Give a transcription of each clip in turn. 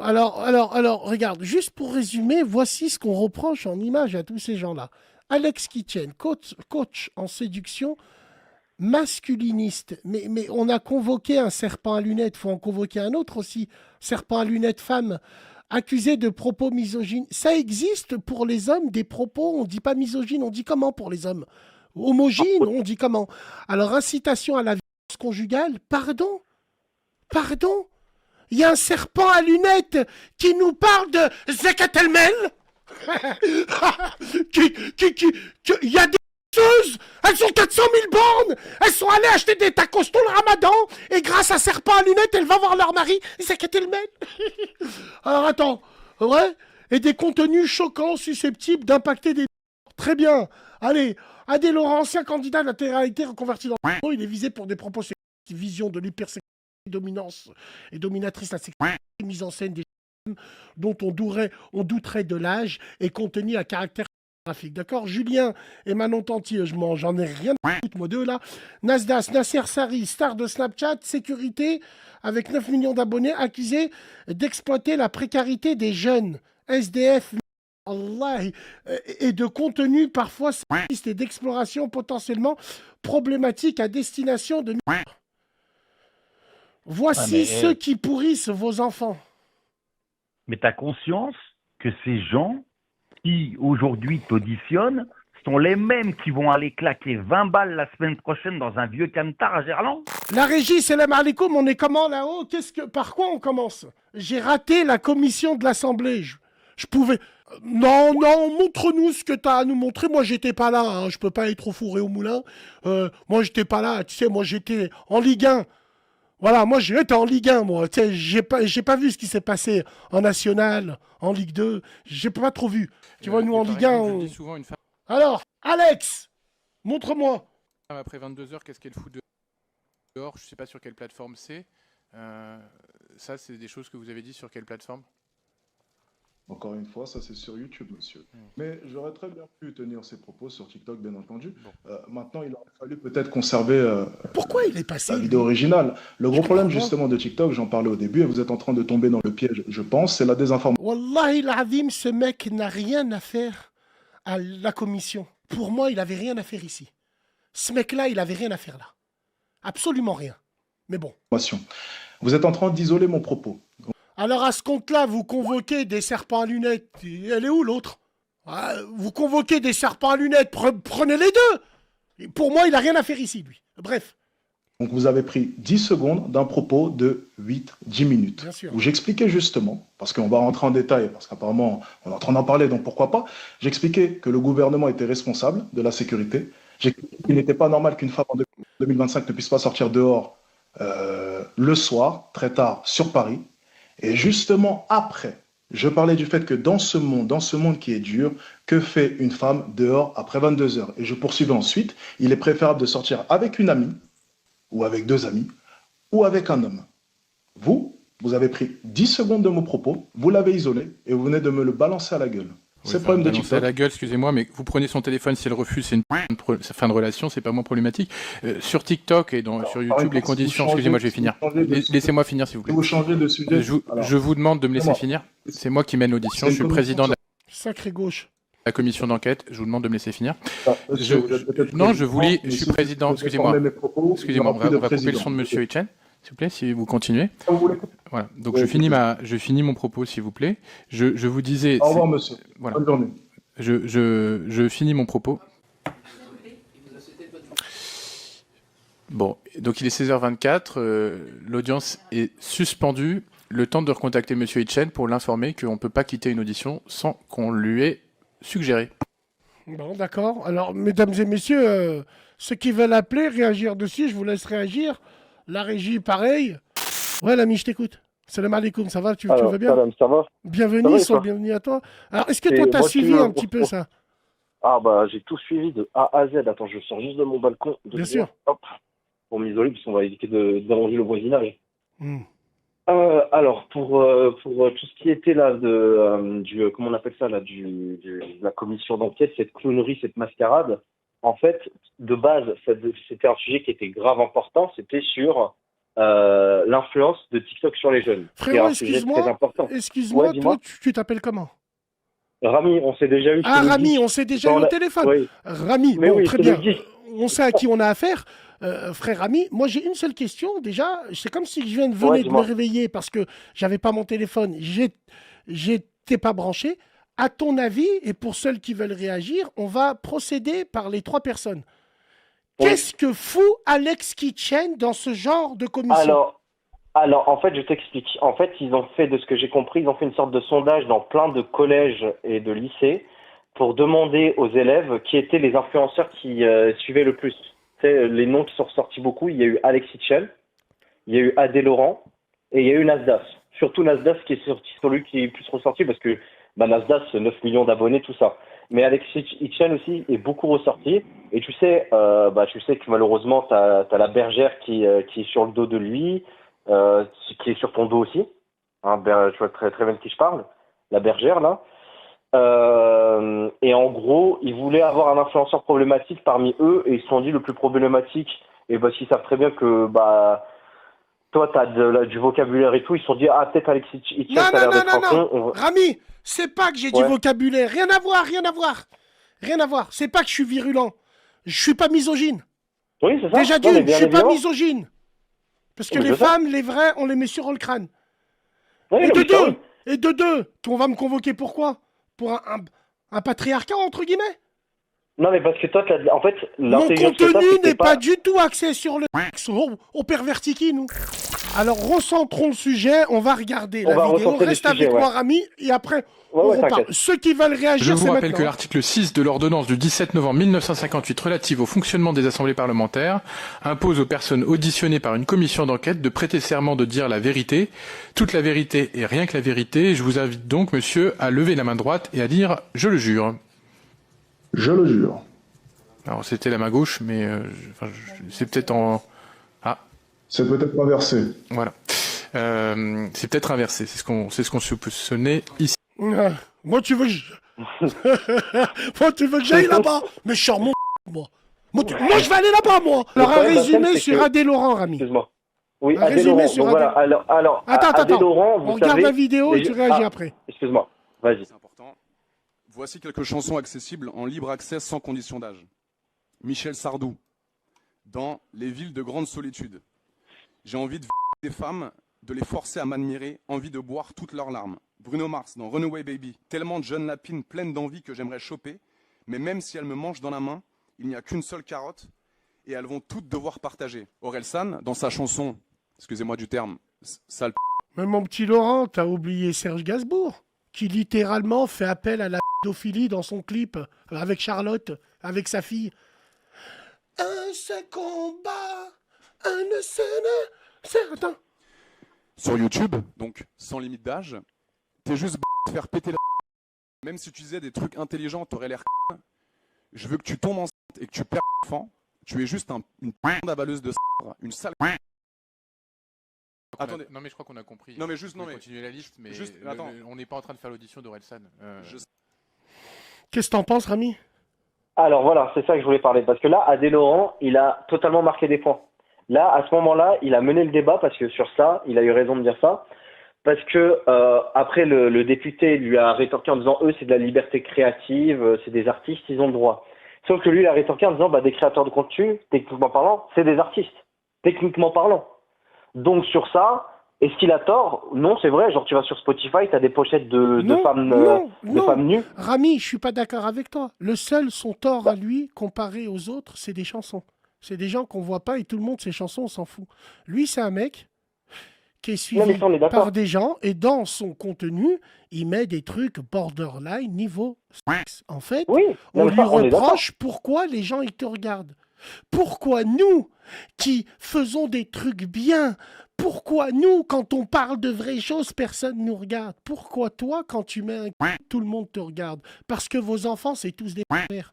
alors, regarde, juste pour résumer, voici ce qu'on reproche en image à tous ces gens-là. Alex Kitchen, coach en séduction, masculiniste. Mais on a convoqué un serpent à lunettes, il faut en convoquer un autre aussi. Serpent à lunettes femme, accusé de propos misogynes. Ça existe pour les hommes, des propos, on ne dit pas misogyne, on dit comment pour les hommes? Homogyne, on dit comment? Alors, incitation à la violence conjugale, pardon. Il y a un serpent à lunettes qui nous parle de Zekatelmel. Il y a des danseuses, elles ont 400 000 bornes, elles sont allées acheter des tacos tout le ramadan, et grâce à serpent à lunettes, elles vont voir leur mari, Zekatelmel. Alors attends, ouais. Et des contenus choquants susceptibles d'impacter des... Très bien. Allez, Adé Laurent, ancien candidat de la télé-réalité reconverti dans le... Il est visé pour des propos sexuels, vision de l'hypersexualité, dominance et dominatrice, la sexualité, mise en scène des femmes dont on douterait de l'âge et contenu à caractère graphique. D'accord? Julien et Manon Tantier, j'en ai rien à foutre, moi deux là. Nasdaq, Nasser Sari, star de Snapchat, sécurité, avec 9 millions d'abonnés, accusé d'exploiter la précarité des jeunes. SDF, Allah, et de contenu parfois sexiste et d'exploration potentiellement problématique à destination de... Ouais, Voici ceux qui pourrissent vos enfants. mais tu as conscience que ces gens qui aujourd'hui t'auditionnent sont les mêmes qui vont aller claquer 20 balles la semaine prochaine dans un vieux camtar à Gerland? La régie, salam alaikum, on est comment là-haut? Par quoi on commence? J'ai raté la commission de l'Assemblée. Je pouvais... Non, montre-nous ce que tu as à nous montrer. Moi, j'étais pas là. Hein. Je peux pas être au fourré au moulin. Moi, j'étais pas là. Tu sais, moi, j'étais en Ligue 1. Voilà, moi j'étais en Ligue 1, moi. Tu sais, j'ai pas vu ce qui s'est passé en National, en Ligue 2. J'ai pas trop vu. Tu vois, nous en Ligue 1. Je dis souvent, une femme Alors, Alex, montre-moi. après 22 heures, qu'est-ce qu'elle fout dehors? Je sais pas sur quelle plateforme c'est. Ça, c'est des choses que vous avez dit sur quelle plateforme? Encore une fois, ça c'est sur YouTube, monsieur. Mais j'aurais très bien pu tenir ces propos sur TikTok, bien entendu. Bon. Maintenant, il aurait fallu peut-être conserver Pourquoi il est passé la lui vidéo originale. Le gros problème comprends. justement de TikTok, j'en parlais au début, et vous êtes en train de tomber dans le piège, je pense, c'est la désinformation. Wallahi l'azim, ce mec n'a rien à faire à la commission. Pour moi, il avait rien à faire ici. Ce mec-là, il avait rien à faire là. Absolument rien. Mais bon. Vous êtes en train d'isoler mon propos. Alors à ce compte-là, vous convoquez des serpents à lunettes. Elle est où l'autre? Vous convoquez des serpents à lunettes, prenez les deux. Et pour moi, il n'a rien à faire ici, lui. Bref. Donc vous avez pris 10 secondes d'un propos de 8-10 minutes. Bien sûr. Où j'expliquais justement, parce qu'on va rentrer en détail, parce qu'apparemment on est en train d'en parler, donc pourquoi pas, j'expliquais que le gouvernement était responsable de la sécurité. J'expliquais qu'il n'était pas normal qu'une femme en 2025 ne puisse pas sortir dehors le soir, très tard, sur Paris. Et justement après, je parlais du fait que dans ce monde qui est dur, que fait une femme dehors après 22 heures? Et je poursuivais ensuite, il est préférable de sortir avec une amie, ou avec deux amis, ou avec un homme. Vous avez pris 10 secondes de mon propos, vous l'avez isolé, et vous venez de me le balancer à la gueule. C'est le problème de TikTok. À la gueule, excusez-moi, mais vous prenez son téléphone, si elle refuse, c'est une fin de relation, c'est pas moins problématique. Sur TikTok et sur YouTube, les conditions... Excusez-moi, je vais finir. Laissez-moi finir, s'il vous plaît. Si vous changez de sujet... Je vous demande de me laisser finir. C'est moi qui mène l'audition, je suis le président de la... Sacré gauche. La commission d'enquête, je vous demande de me laisser finir. Monsieur, je suis président, excusez-moi, on va couper le son de monsieur Etienne, s'il vous plaît, si vous continuez. Voilà, donc je finis mon propos, s'il vous plaît. Je vous disais... Au revoir, monsieur. Voilà. Bonne journée. Je finis mon propos. Bon, donc il est 16h24, l'audience est suspendue, le temps de recontacter monsieur Etienne pour l'informer qu'on ne peut pas quitter une audition sans qu'on lui ait suggéré. Bon, d'accord. Alors, mesdames et messieurs, ceux qui veulent appeler, réagir dessus, je vous laisse réagir. La régie, pareil. Ouais, l'ami, je t'écoute. Salam alaikum, ça va? Tu vas bien? Salam, ça va? Bienvenue, bienvenue à toi. Alors, est-ce que toi, t'as suivi un petit peu ça? Ah, bah, j'ai tout suivi de A à Z. Attends, je sors juste de mon balcon. Bien sûr. Hop, pour m'isoler, parce qu'on va éviter de déranger le voisinage. Alors, pour tout ce qui était là comment on appelle ça là, de la commission d'enquête, cette clownerie, cette mascarade, en fait, de base, c'était un sujet qui était grave important. C'était sur l'influence de TikTok sur les jeunes. C'est Frérot, un sujet très important. excuse-moi, Ouais, dis-moi. toi, tu t'appelles comment? Rami, on s'est déjà eu. Ah, Rami, on s'est déjà eu au téléphone. Oui. Rami, Mais bon, oui, très je te bien. le dis. On sait à qui on a affaire. Frère Rami, moi j'ai une seule question. Déjà, c'est comme si je venais de me dis-moi. réveiller parce que j'avais pas mon téléphone. J'étais pas branché. À ton avis, et pour ceux qui veulent réagir, on va procéder par les 3 personnes. Oui. Qu'est-ce que fout Alex Kitchen dans ce genre de commission? Alors, en fait, je t'explique. En fait, ils ont fait, de ce que j'ai compris, ils ont fait une sorte de sondage dans plein de collèges et de lycées pour demander aux élèves qui étaient les influenceurs qui suivaient le plus. Tu sais, les noms qui sont ressortis beaucoup, il y a eu Alex Hitchell, il y a eu Adé Laurent et il y a eu Nasdaq. Surtout Nasdaq qui est sorti, celui qui est plus ressorti parce que Nasdaq, c'est 9 millions d'abonnés, tout ça. Mais Alex Hitchell aussi est beaucoup ressorti. Et tu sais que malheureusement, tu as la bergère qui est sur le dos de lui. Qui est sur ton dos aussi. Tu vois très, très bien de qui je parle. La bergère, là. Et en gros, ils voulaient avoir un influenceur problématique parmi eux et ils se sont dit le plus problématique, et parce qu'ils savent très bien que toi, tu as du vocabulaire et tout, ils se sont dit peut-être Alexis Hitchell, ça a l'air d'être un con. Rami, c'est pas que j'ai du vocabulaire. Rien à voir, rien à voir. Rien à voir. C'est pas que je suis virulent. Je suis pas misogyne. Oui, c'est ça. Déjà d'une, je suis pas misogyne. Parce que les femmes, les vrais, on les met sur le crâne. Oui, et de deux, on va me convoquer pourquoi? Pour un patriarcat, entre guillemets? Non, mais parce que toi, en fait, mon contenu n'est pas du tout axé sur le on pervertit qui, nous? Alors, recentrons le sujet, on va regarder la vidéo. Reste avec moi, Rami, et après, on reparle. Ceux qui veulent réagir, je vous rappelle que l'article 6 de l'ordonnance du 17 novembre 1958 relative au fonctionnement des assemblées parlementaires impose aux personnes auditionnées par une commission d'enquête de prêter serment de dire la vérité, toute la vérité et rien que la vérité. Je vous invite donc, monsieur, à lever la main droite et à dire « Je le jure ». Je le jure. Alors, c'était la main gauche, mais c'est peut-être en... Ah. C'est peut-être inversé. Voilà. C'est peut-être inversé. C'est ce qu'on soupçonnait ici. Moi, tu veux que j'aille là-bas? Mais je sors mon moi. Moi, je vais aller là-bas, moi. Alors, un résumé sur Adé Laurent, Rami. Excuse-moi. Oui, un résumé sur Adé. Voilà. Alors, attends. Laurent, on regarde la vidéo et tu réagis après. Excuse-moi. Vas-y. C'est important. Voici quelques chansons accessibles en libre accès sans condition d'âge. Michel Sardou, dans Les villes de grande solitude. J'ai envie de des femmes, de les forcer à m'admirer, envie de boire toutes leurs larmes. Bruno Mars, dans Runaway Baby. Tellement de jeunes lapines pleines d'envie que j'aimerais choper, mais même si elles me mangent dans la main, il n'y a qu'une seule carotte, et elles vont toutes devoir partager. Orelsan, dans sa chanson, excusez-moi du terme, sale. Mais mon petit Laurent, t'as oublié Serge Gainsbourg, qui littéralement fait appel à la pédophilie dans son clip, avec Charlotte, avec sa fille. Un seul combat, un seul... Attends. Sur YouTube, donc sans limite d'âge, t'es juste faire péter la... Même si tu disais des trucs intelligents, t'aurais l'air... Je veux que tu tombes enceinte et que tu perds l'enfant. Tu es juste une avaleuse de une sale... Attendez. Non mais je crois qu'on a compris. Non mais juste, non mais... Continuer la liste, mais juste, on n'est pas en train de faire l'audition d'Orelsan. Qu'est-ce que t'en penses, Rami? Alors voilà, c'est ça que je voulais parler. Parce que là, Adé Laurent, il a totalement marqué des points. Là, à ce moment-là, il a mené le débat parce que sur ça, il a eu raison de dire ça. Parce que après, le député lui a rétorqué en disant eux, c'est de la liberté créative, c'est des artistes, ils ont le droit. Sauf que lui, il a rétorqué en disant des créateurs de contenu, techniquement parlant, c'est des artistes, techniquement parlant. Donc sur ça, est-ce qu'il a tort? Non, c'est vrai. Genre, tu vas sur Spotify, tu as des pochettes de femmes nues. Rami, je suis pas d'accord avec toi. Son tort à lui, comparé aux autres, c'est des chansons. C'est des gens qu'on voit pas et tout le monde, ses chansons, on s'en fout. Lui, c'est un mec qui est suivi par des gens et dans son contenu, il met des trucs borderline niveau sexe. En fait, on lui reproche pourquoi les gens ils te regardent. Pourquoi nous, qui faisons des trucs bien, pourquoi nous, quand on parle de vraies choses, personne ne nous regarde? Pourquoi toi, quand tu mets un tout le monde te regarde? Parce que vos enfants, c'est tous des pères.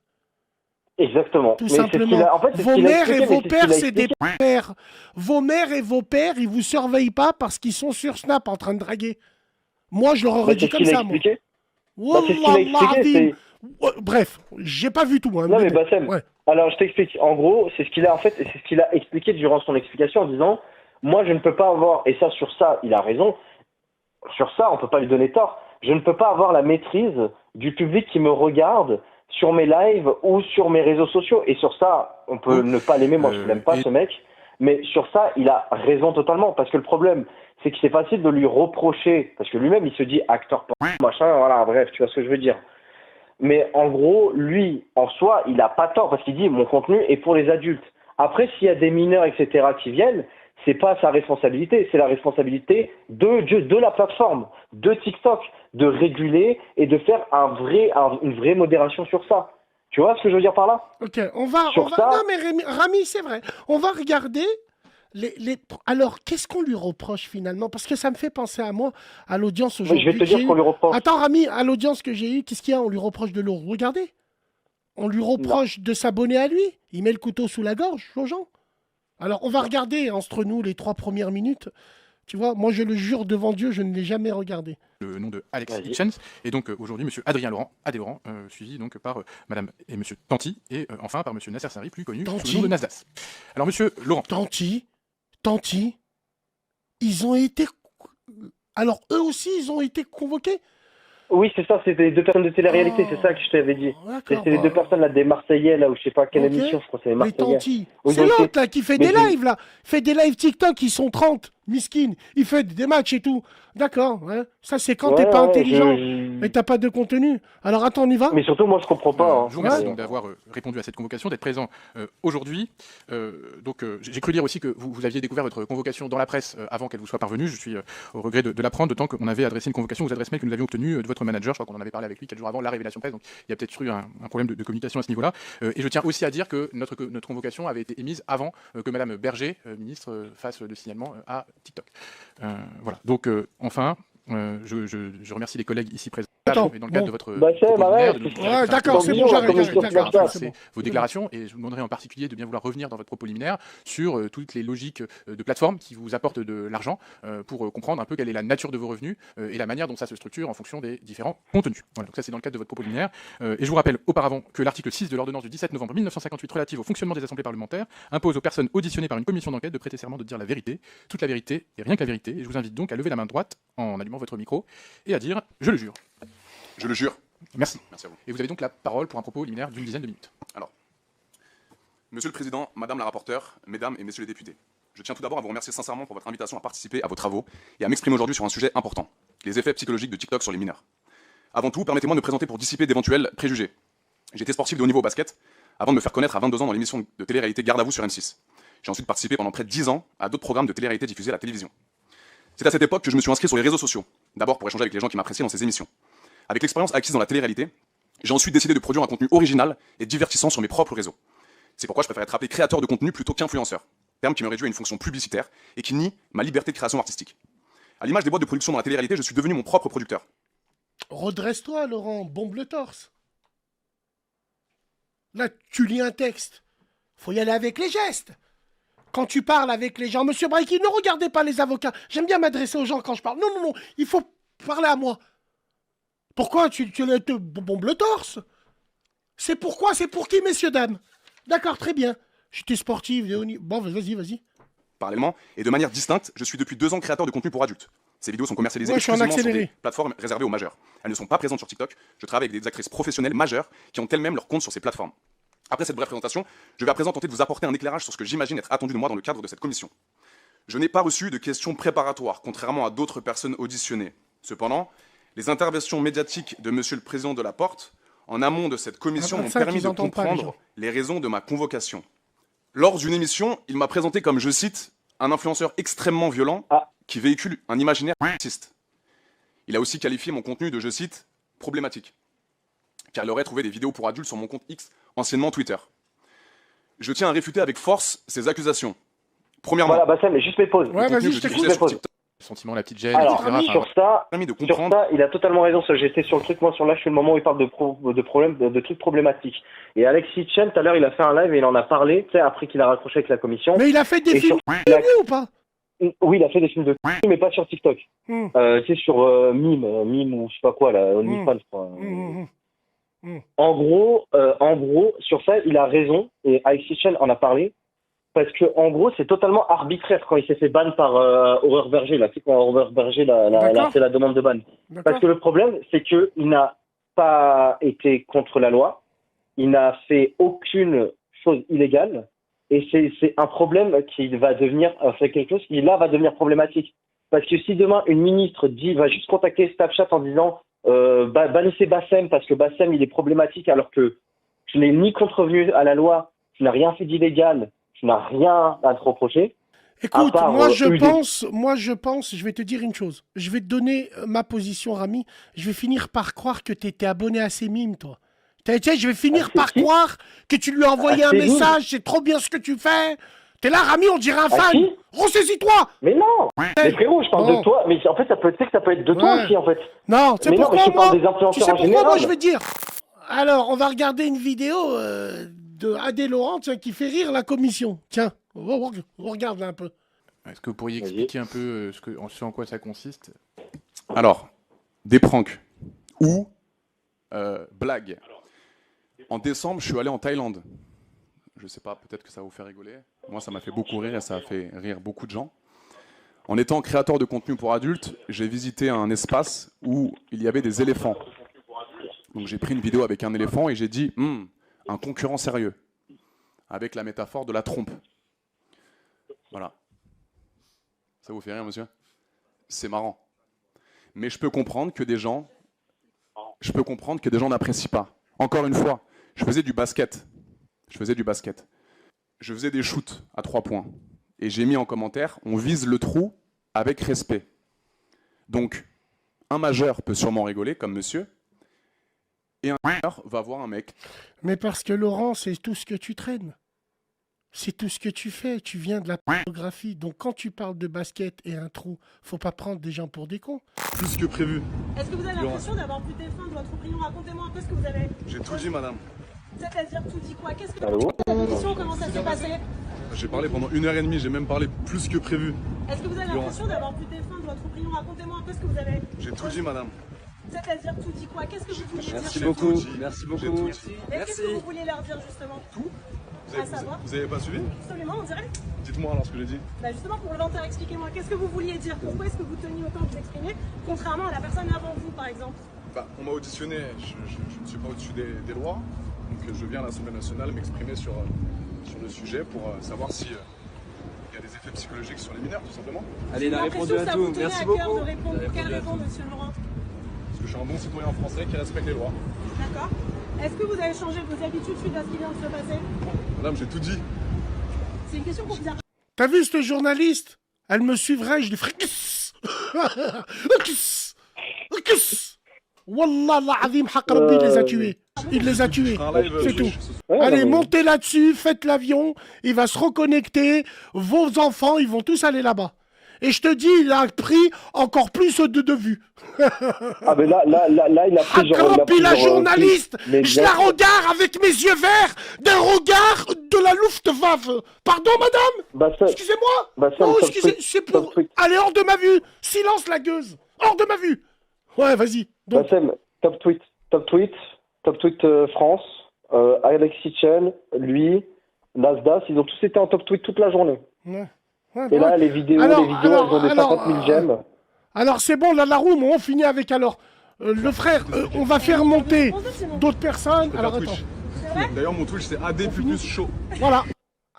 Exactement. Tout simplement. Vos mères et vos pères, c'est des pères. Vos mères et vos pères, ils vous surveillent pas parce qu'ils sont sur Snap en train de draguer. Moi, je leur aurais dit comme ça, moi. Bref, j'ai pas vu tout, moi. Non, mais Bassem, alors je t'explique. En gros, c'est ce qu'il a expliqué durant son explication en disant Moi, je ne peux pas avoir, et ça, sur ça, il a raison, sur ça, on ne peut pas lui donner tort, je ne peux pas avoir la maîtrise du public qui me regarde sur mes lives ou sur mes réseaux sociaux. Et sur ça, on peut ne pas l'aimer, moi je l'aime pas ce mec, mais sur ça, il a raison totalement, parce que le problème, c'est que c'est facile de lui reprocher, parce que lui-même, il se dit acteur, machin, voilà, bref, tu vois ce que je veux dire. Mais en gros, lui, en soi, il a pas tort, parce qu'il dit, mon contenu est pour les adultes. Après, s'il y a des mineurs, etc., qui viennent, c'est pas sa responsabilité, c'est la responsabilité de la plateforme, de TikTok, de réguler et de faire une vraie modération sur ça. Tu vois ce que je veux dire par là? Ok, on va... Non mais Rami, c'est vrai. On va regarder Alors, qu'est-ce qu'on lui reproche finalement? Parce que ça me fait penser à moi, à l'audience aujourd'hui. Je vais te dire ce qu'on lui reproche. Attends Rami, à l'audience que j'ai eue, qu'est-ce qu'il y a? On lui reproche de le regarder. On lui reproche de s'abonner à lui. Il met le couteau sous la gorge aux gens. Alors, on va regarder entre nous les 3 premières minutes. Tu vois, moi, je le jure devant Dieu, je ne l'ai jamais regardé. Le nom de Alex Hitchens. Et donc, aujourd'hui, monsieur Adrien Laurent, Adélaurent, suivi donc par madame et monsieur Tanti, et enfin par monsieur Nasser Sari, plus connu sous le nom de Nasdas. Alors, monsieur Laurent. Tanti, ils ont été... Alors, eux aussi, ils ont été convoqués? Oui, c'est ça, c'était les 2 personnes de télé-réalité, c'est ça que je t'avais dit. C'était les 2 personnes là, des Marseillais, là, ou je sais pas quelle émission, je crois que c'est les Marseillais. Mais Tanti, c'est l'autre là qui fait des lives là, fait des lives TikTok, ils sont 30, miskin, il fait des matchs et tout. D'accord, ouais. Ça c'est quand t'es pas intelligent et t'as pas de contenu. Alors attends, on y va. Mais surtout, moi je comprends pas. Je vous remercie donc d'avoir répondu à cette convocation, d'être présent aujourd'hui. J'ai cru lire aussi que vous aviez découvert votre convocation dans la presse avant qu'elle vous soit parvenue. Je suis au regret de l'apprendre, d'autant qu'on avait adressé une convocation aux adresses mail que nous avions obtenues de votre manager. Je crois qu'on en avait parlé avec lui 4 jours avant la révélation presse, donc il y a peut-être eu un problème de communication à ce niveau-là. Et je tiens aussi à dire que notre convocation avait été émise avant que madame Berger, ministre, fasse le signalement à TikTok. Voilà, donc enfin, je remercie les collègues ici présents. Attends, dans le cadre de votre d'accord, c'est bon, j'arrête. Vos déclarations, et je vous demanderai en particulier de bien vouloir revenir dans votre propos liminaire sur toutes les logiques de plateforme qui vous apportent de l'argent pour comprendre un peu quelle est la nature de vos revenus et la manière dont ça se structure en fonction des différents contenus. Voilà, donc ça c'est dans le cadre de votre propos liminaire. Et je vous rappelle auparavant que l'article 6 de l'ordonnance du 17 novembre 1958 relative au fonctionnement des assemblées parlementaires impose aux personnes auditionnées par une commission d'enquête de prêter serment de dire la vérité, toute la vérité et rien que la vérité. Et je vous invite donc à lever la main droite en allumant votre micro et à dire « Je le jure ». Je le jure. Merci. Merci à vous. Et vous avez donc la parole pour un propos liminaire d'une dizaine de minutes. Alors, Monsieur le Président, Madame la rapporteure, Mesdames et Messieurs les députés, je tiens tout d'abord à vous remercier sincèrement pour votre invitation à participer à vos travaux et à m'exprimer aujourd'hui sur un sujet important, les effets psychologiques de TikTok sur les mineurs. Avant tout, permettez-moi de me présenter pour dissiper d'éventuels préjugés. J'étais sportif de haut niveau au basket avant de me faire connaître à 22 ans dans l'émission de télé-réalité Garde à vous sur M6. J'ai ensuite participé pendant près de 10 ans à d'autres programmes de télé-réalité diffusés à la télévision. C'est à cette époque que je me suis inscrit sur les réseaux sociaux, d'abord pour échanger avec les gens qui m'appréciaient dans ces émissions. Avec l'expérience acquise dans la télé-réalité, j'ai ensuite décidé de produire un contenu original et divertissant sur mes propres réseaux. C'est pourquoi je préfère être appelé créateur de contenu plutôt qu'influenceur, terme qui me réduit à une fonction publicitaire et qui nie ma liberté de création artistique. À l'image des boîtes de production dans la télé-réalité, je suis devenu mon propre producteur. Redresse-toi, Laurent, bombe le torse. Là, tu lis un texte. Faut y aller avec les gestes. Quand tu parles avec les gens, Monsieur Braiki, ne regardez pas les avocats. J'aime bien m'adresser aux gens quand je parle. Non, il faut parler à moi. Pourquoi tu te bombes le torse? C'est pourquoi? C'est pour qui, messieurs, dames? D'accord, très bien. J'étais sportif. Bon, vas-y. Parallèlement, et de manière distincte, je suis depuis 2 ans créateur de contenu pour adultes. Ces vidéos sont commercialisées je suis en exclusivement sur accéléré. des plateformes réservées aux majeurs. Elles ne sont pas présentes sur TikTok. Je travaille avec des actrices professionnelles majeures qui ont elles-mêmes leur compte sur ces plateformes. Après cette brève présentation, je vais à présent tenter de vous apporter un éclairage sur ce que j'imagine être attendu de moi dans le cadre de cette commission. Je n'ai pas reçu de questions préparatoires, contrairement à d'autres personnes auditionnées. Cependant, les interventions médiatiques de Monsieur le Président de la Porte, en amont de cette commission, m'ont permis de comprendre les raisons de ma convocation. Lors d'une émission, il m'a présenté comme, je cite, un influenceur extrêmement violent qui véhicule un imaginaire raciste. Il a aussi qualifié mon contenu de, je cite, problématique, car il aurait trouvé des vidéos pour adultes sur mon compte X, anciennement Twitter. Je tiens à réfuter avec force ces accusations. Premièrement, voilà, Bassem, mais juste mes pauses. Ouais, vas-y, je t'écoute. Le sentiment, la petite gêne, Alors, etc. sur ça, il a totalement raison. J'étais sur le truc, moi, je suis le moment où il parle de problèmes, de trucs problématiques. Et Alex Hitchens, tout à l'heure, il a fait un live et il en a parlé, tu sais, après qu'il a raccroché avec la commission. Mais il a fait des films ou pas? Oui, il a fait des films de mais pas sur TikTok. C'est sur Mime ou je sais pas quoi, là, OnlyFans, je crois. En gros, sur ça, il a raison, et Alex Hitchens en a parlé, parce que en gros, c'est totalement arbitraire quand il s'est fait ban par Aurore Berger, là. C'est quand Aurore Berger a fait la demande de ban. Parce que le problème, c'est qu'il n'a pas été contre la loi, il n'a fait aucune chose illégale, et c'est un problème qui va devenir, c'est quelque chose qui là va devenir problématique. Parce que si demain une ministre va juste contacter Snapchat en disant bannissez Bassem parce que Bassem il est problématique alors que tu n'es ni contrevenu à la loi, tu n'as rien fait d'illégal, tu n'as rien à te reprocher. Écoute, moi je pense, je vais te dire une chose. Je vais te donner ma position, Rami. Je vais finir par croire que tu étais abonné à ces mimes, toi. Je vais finir par croire que tu lui as envoyé un message, c'est trop bien ce que tu fais. T'es là, Rami, on dirait un fan. Ressaisis-toi. Mais non. Mais frérot, je parle de toi. Mais en fait, ça peut être de toi aussi, en fait. Non, c'est pourquoi je parle des influenceurs en général. Moi je veux dire. Alors, on va regarder une vidéo de Adé Laurent qui fait rire la commission. Tiens, on regarde un peu. Est-ce que vous pourriez expliquer un peu ce en quoi ça consiste? Alors, des pranks ou blagues. En décembre, je suis allé en Thaïlande. Je sais pas, peut-être que ça va vous faire rigoler. Moi, ça m'a fait beaucoup rire et ça a fait rire beaucoup de gens. En étant créateur de contenu pour adultes, j'ai visité un espace où il y avait des éléphants. Donc j'ai pris une vidéo avec un éléphant et j'ai dit un concurrent sérieux, avec la métaphore de la trompe. Voilà. Ça vous fait rire, monsieur? C'est marrant. Mais je peux comprendre que des gens n'apprécient pas. Encore une fois, je faisais du basket. Je faisais des shoots à 3 points. Et j'ai mis en commentaire, on vise le trou avec respect. Donc, un majeur peut sûrement rigoler, comme monsieur, et un mineur va voir un mec. Mais parce que Laurent, c'est tout ce que tu traînes. C'est tout ce que tu fais. Tu viens de la pornographie. Donc, quand tu parles de basket et un trou, faut pas prendre des gens pour des cons. Plus que prévu. Est-ce que vous avez l'impression d'avoir pu défendre votre opinion? Racontez-moi un peu ce que vous avez... J'ai tout dit, madame. C'est-à-dire tout dit quoi? Qu'est-ce que vous avez dit à la commission? Comment ça s'est passé? J'ai parlé pendant 1h30, j'ai même parlé plus que prévu. Est-ce que vous avez l'impression d'avoir pu défendre votre opinion? Racontez-moi un peu ce que vous avez... J'ai tout dit, madame. C'est-à-dire tout dit quoi? Qu'est-ce que vous vouliez dire? Merci beaucoup. Merci beaucoup. Et qu'est-ce que vous vouliez leur dire justement? Tout. Vous avez pas suivi? Absolument, on dirait. Dites-moi alors ce que j'ai dit. Bah justement, pour le menteur, expliquez-moi, qu'est-ce que vous vouliez dire? Pourquoi est-ce que vous teniez autant de vous exprimer, contrairement à la personne avant vous, par exemple? Bah, on m'a auditionné, je ne suis pas au-dessus des lois, donc je viens à l'Assemblée nationale m'exprimer sur le sujet pour savoir si il y a des effets psychologiques sur les mineurs, tout simplement. Allez, il a répondu à tout. Merci beaucoup. Pour quelle raison, monsieur Laurent? Parce que je suis un bon citoyen français qui respecte les lois. D'accord. Est-ce que vous avez changé vos habitudes suite à ce qui vient de se passer? Madame, j'ai tout dit. C'est une question pour vous dire. T'as vu cette journaliste? Elle me suivrait, je lui ferais kiss. Kiss. Wallah l'azim, haq Rabbi, il les a tués. Il les a tués. C'est tout. Allez, montez là-dessus, faites l'avion. Il va se reconnecter. Vos enfants, ils vont tous aller là-bas. Et je te dis, il a pris encore plus de vues. Ah, mais là, il a pris la journaliste, je la regarde avec mes yeux verts, d'un regard de la Luftwaffe. Pardon, madame? Excusez-moi. Non, c'est pour... Allez, hors de ma vue. Silence, la gueuse. Hors de ma vue. Ouais, vas-y. Bassem, top tweet France, Alex Hitchen, lui, Nasdaq, ils ont tous été en top tweet toute la journée. Ouais. Et là, les vidéos, elles ont des 50 000 j'aime. Alors, c'est bon, la room, on finit avec, le frère, on va faire monter d'autres personnes. Alors, attends. D'ailleurs, mon Twitch, c'est AD plus chaud. Voilà.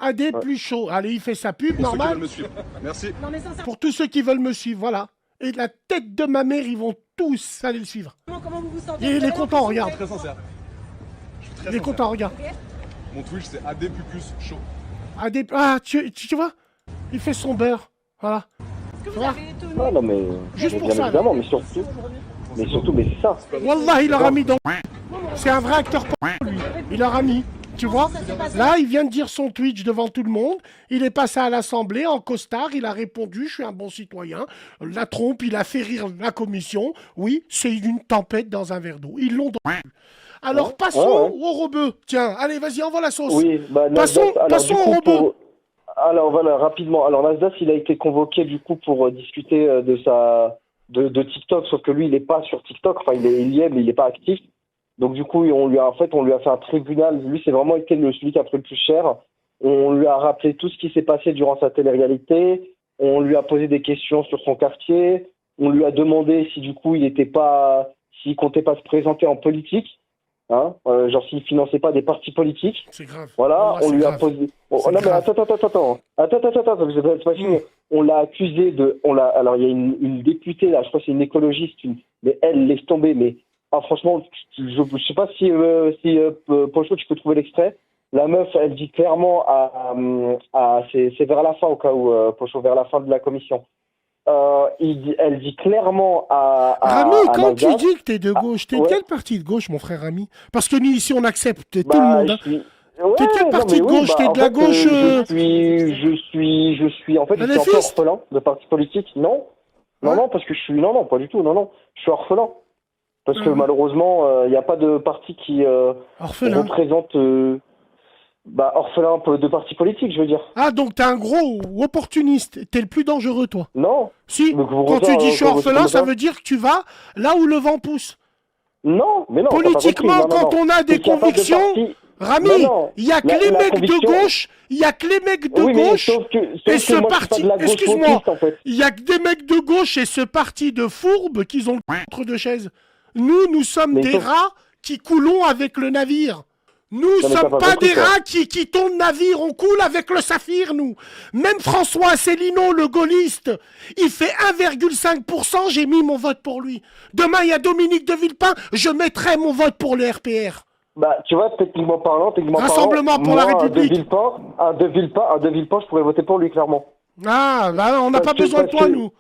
AD plus chaud. Allez, il fait sa pub, pour normal. Ceux qui veulent me suivre. Merci. Non, mais pour tous ceux qui veulent me suivre, voilà. Et la tête de ma mère, ils vont tous aller le suivre. Comment vous vous sentez? Et il est content, regarde. Très sincère. Il est content, regarde. Mon Twitch, c'est AD plus chaud. AD... Ah, tu vois? Il fait son beurre. Voilà. Est-ce que vous avez étonné? Non, mais... Juste pour bien ça. Évidemment, mais surtout, mais c'est ça. Wallah, il aura mis dans... C'est un vrai acteur pour lui. Il aura mis. Tu vois? Là, il vient de dire son Twitch devant tout le monde. Il est passé à l'Assemblée en costard. Il a répondu, je suis un bon citoyen. La trompe, il a fait rire la commission. Oui, c'est une tempête dans un verre d'eau. Ils l'ont dans... Alors, passons au rebeu. Tiens, allez, vas-y, envoie la sauce. Oui, passons au rebeu. Alors, voilà, rapidement. Alors, Nasdaq, il a été convoqué, du coup, pour discuter de TikTok. Sauf que lui, il n'est pas sur TikTok. Enfin, il y est, mais il n'est pas actif. Donc, du coup, on lui a fait un tribunal. Lui, c'est vraiment été celui qui a pris le plus cher. On lui a rappelé tout ce qui s'est passé durant sa télé-réalité. On lui a posé des questions sur son quartier. On lui a demandé si du coup s'il comptait pas se présenter en politique. Hein, genre s'il finançait pas des partis politiques. C'est grave. Voilà, Oh, on lui a grave. posé. Oh, C'est non mais grave. attends, c'est pas fini. On l'a accusé de. Alors il y a une députée là, je crois que c'est une écologiste, mais elle laisse tomber. Mais franchement, je sais pas si Pocho, tu peux trouver l'extrait. La meuf, elle dit clairement c'est vers la fin au cas où Pocho, vers la fin de la commission. Elle dit clairement à Rami, quand tu Mazas, dis que t'es de gauche, t'es de ouais. quelle partie de gauche, mon frère Rami? Parce que nous, ici, on accepte tout le bah, monde. Hein. T'es de quelle non, partie mais de oui, gauche? T'es en de la fait, gauche je suis en fait, je suis un peu LFiste? orphelin de parti politique. Non, Ouais. non, parce que non, pas du tout, non, je suis orphelin. Parce que Ah ouais. malheureusement, il n'y a pas de parti qui Orphelin. représente orphelin de parti politique, je veux dire. Ah, donc t'es un gros opportuniste. T'es le plus dangereux, toi. Non, Si, Donc, vous quand tu revenez, dis je suis vous orphelin, revenez ça pas veut dire que tu vas là où le vent pousse. non, mais non. t'as pas Politiquement, compris. Non, quand non. on a des C'est qu'il y a pas de convictions, parti- Rami, Mais non. il y a que La- les la mecs conviction- de gauche, il y a que les mecs de Oui, mais gauche, sauf que et moi, je ce suis pas parti, de la gauche excuse-moi, wokiste, en fait. il y a que des mecs de gauche et ce parti de fourbes qui ont le contre de chaise. Nous sommes Mais des sauf- rats qui coulons avec le navire. Nous mais t'as sommes pas pas compris, des toi. rats qui quittons le navire, on coule avec le saphir, nous. Même François Asselineau, le gaulliste, il fait 1,5%, j'ai mis mon vote pour lui. Demain, il y a Dominique de Villepin, je mettrai mon vote pour le RPR. Bah, tu vois, techniquement parlant, Rassemblement pour la moi, République. Un de Villepin, je pourrais voter pour lui, clairement. Ah, bah, on n'a pas Parce que- besoin de parce toi, que- nous.